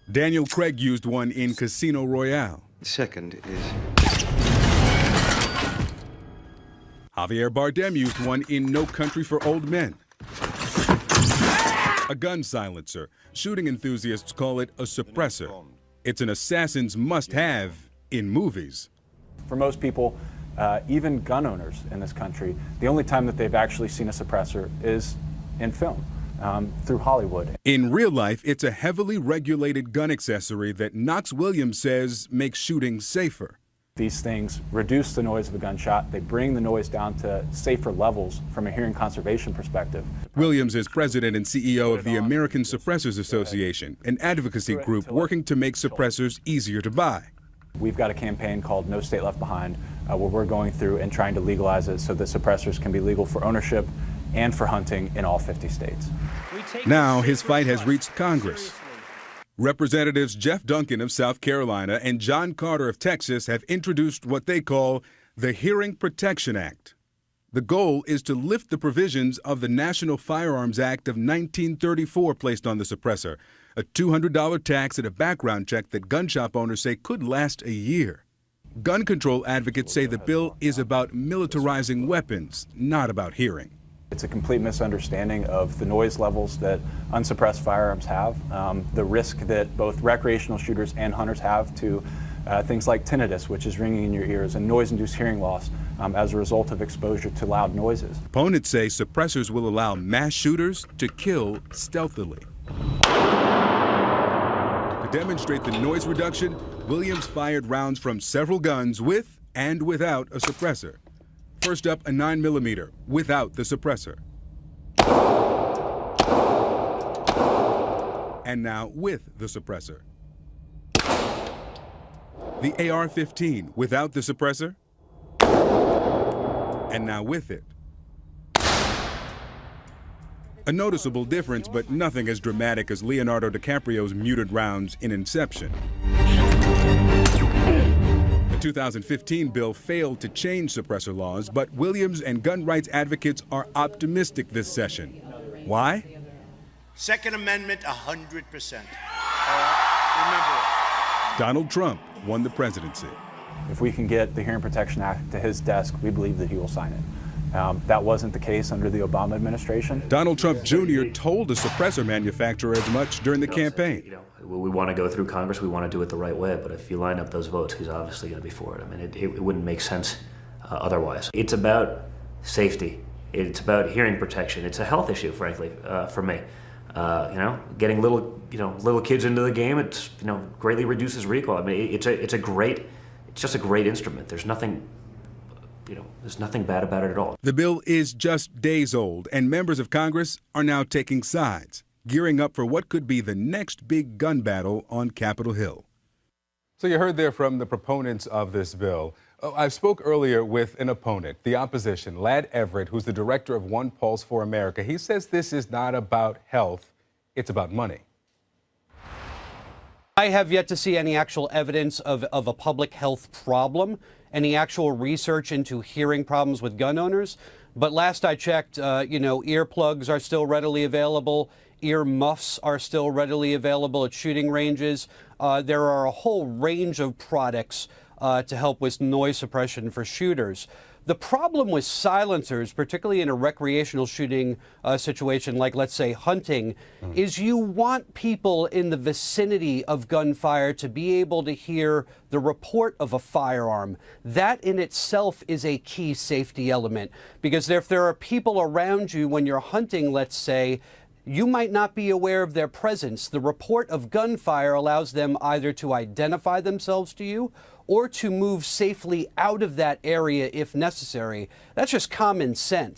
Daniel Craig used one in Casino Royale. Second is... Javier Bardem used one in No Country for Old Men. A gun silencer. Shooting enthusiasts call it a suppressor. It's an assassin's must-have in movies. For most people, even gun owners in this country, the only time that they've actually seen a suppressor is in film, through Hollywood. In real life, it's a heavily regulated gun accessory that Knox Williams says makes shooting safer. These things reduce the noise of a gunshot. They bring the noise down to safer levels from a hearing conservation perspective. Williams is president and CEO of the American Suppressors Association, an advocacy group working to make suppressors easier to buy. We've got a campaign called No State Left Behind, where we're going through and trying to legalize it so that suppressors can be legal for ownership and for hunting in all 50 states. Now his fight has reached Congress. Representatives Jeff Duncan of South Carolina and John Carter of Texas have introduced what they call the Hearing Protection Act. The goal is to lift the provisions of the National Firearms Act of 1934 placed on the suppressor, a $200 tax and a background check that gun shop owners say could last a year. Gun control advocates say the bill is about militarizing weapons, not about hearing. It's a complete misunderstanding of the noise levels that unsuppressed firearms have, the risk that both recreational shooters and hunters have to things like tinnitus, which is ringing in your ears, and noise-induced hearing loss as a result of exposure to loud noises. Opponents say suppressors will allow mass shooters to kill stealthily. To demonstrate the noise reduction, Williams fired rounds from several guns with and without a suppressor. First up, a 9mm without the suppressor. And now with the suppressor. The AR-15 without the suppressor. And now with it. A noticeable difference, but nothing as dramatic as Leonardo DiCaprio's muted rounds in Inception. The 2015 bill failed to change suppressor laws, but Williams and gun rights advocates are optimistic this session. Why? Second Amendment, 100%. Remember it. Donald Trump won the presidency. If we can get the Hearing Protection Act to his desk, we believe that he will sign it. That wasn't the case under the Obama administration. Donald Trump Jr. told a suppressor manufacturer as much during the campaign. We want to go through Congress, we want to do it the right way, but if you line up those votes, he's obviously going to be for it. I mean, it wouldn't make sense otherwise. It's about safety. It's about hearing protection. It's a health issue, frankly, for me. Getting little kids into the game, it's greatly reduces recall. I mean, it's just a great instrument. There's nothing bad about it at all. The bill is just days old, and members of Congress are now taking sides, gearing up for what could be the next big gun battle on Capitol Hill. So you heard there from the proponents of this bill. I spoke earlier with an opponent, the opposition, Ladd Everett, who's the director of One Pulse for America. He says this is not about health, it's about money. I have yet to see any actual evidence of a public health problem, any actual research into hearing problems with gun owners. But last I checked, earplugs are still readily available. Ear muffs are still readily available at shooting ranges. There are a whole range of products to help with noise suppression for shooters. The problem with silencers, particularly in a recreational shooting situation like, let's say, hunting, is you want people in the vicinity of gunfire to be able to hear the report of a firearm. That in itself is a key safety element, because if there are people around you when you're hunting, let's say, you might not be aware of their presence. The report of gunfire allows them either to identify themselves to you or to move safely out of that area if necessary. That's just common sense.